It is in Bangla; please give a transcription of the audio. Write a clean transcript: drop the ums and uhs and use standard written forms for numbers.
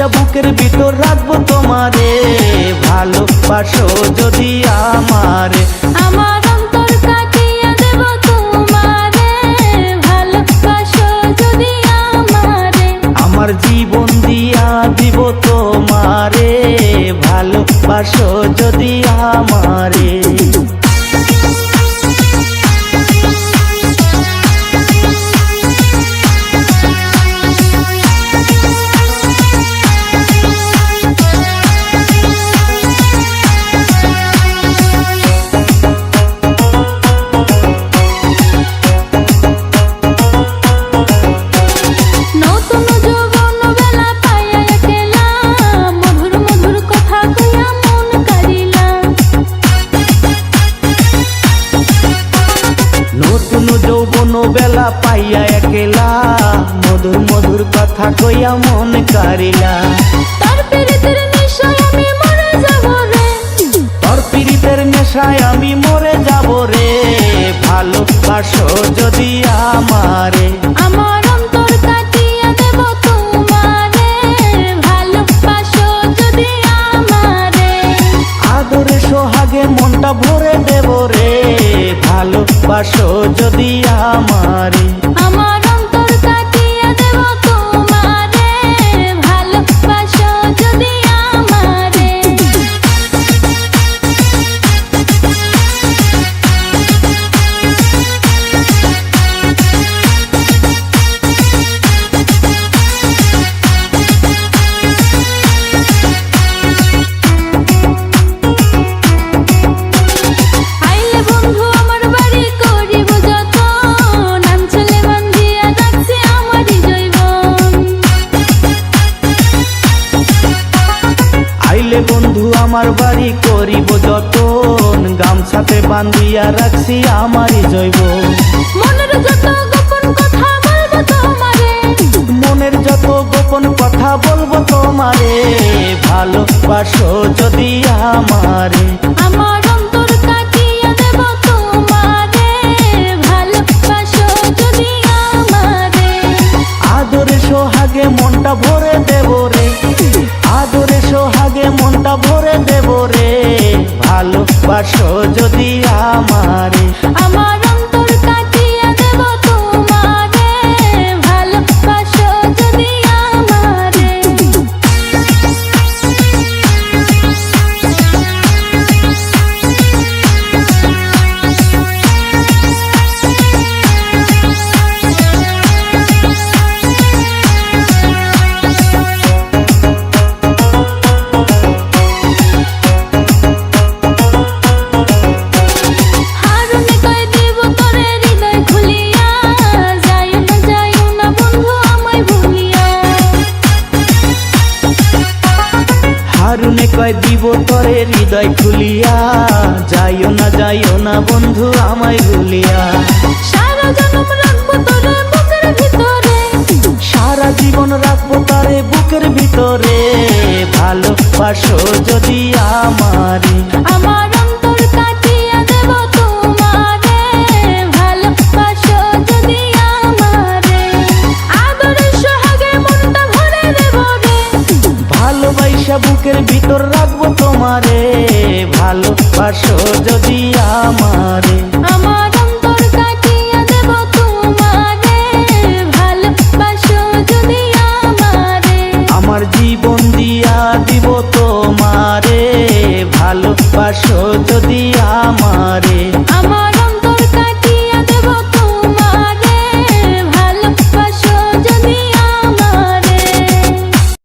ভালোবাসা বুকের ভিতর রাখবো তোমারে, ভালোবাসো যদি আমারে। আমার অন্তর কাটিয়ে দেব তোমারে, ভালোবাসো যদি আমারে। আমার জীবন দিয়া দিব তোমারে, ভালোবাসো যদি আমারে। বেলা পাইয়া একলা মধুর মধুর কথা কইয়া মন কারিলা। তোর পীড়িতের নেশায় আমি মরে যাব রে, তোর পীড়িতের নেশায় আমি মরে যাব রে, ভালোবাসো যদি আমারে। আমার অন্তর কাটিয়ে দেব তোমারে, ভালোবাসো যদি আমারে। আদরে সোহাগে মনটা ভরে দেব রে, ভালোবাসো যদি আমারে। আমার অন্তর কাটিয়ে দেব তোমারে, ভালোবাসো যদি আমারে। বন্ধু আমার বাড়ি করিব যতন, গামছাতে বান্ধিয়া রাখছি আমারই জৈবন। মনের যত গোপন কথা বলবো তোমারে, মনের যত গোপন কথা বলবো তোমারে, ভালোবাসো যদি আমারে। আমার অন্তর কাটিয়ে দেব তোমারে, ভালোবাসো যদি আমারে। আদরে সোহাগে মনটা ভরে দেব রে, আদরে সোহাগে মনটা ভরে দেব রে, ভালোবাসো যদি আমারে। আমার অন্তর কাটিয়ে দেব তোমারে, ভালোবাসো যদি আমারে। হারুনে কয় দিব তরে হৃদয় খুলিয়া, যাইও না বন্ধু আমায় ভুলিয়া। সারা জনম রাখবো তোরে বুকের ভিতরে, সারা জীবন রাখবো তারে বুকের ভিতরে, ভালোবাসো যদি আমারে। আমার অন্তর কাটিয়ে দেব তোমারে, ভালোবাসো যদি আমারে। আদরে সোহাগে মনটা ভরে দেব রে, ভালোবাসা বুকের ভিতর রাখবো তোমারে, ভালোবাসো যদি আমারে। আমার অন্তর কাটিয়ে দেব তোমারে, ভালোবাসো যদি আমারে। আমার জীবন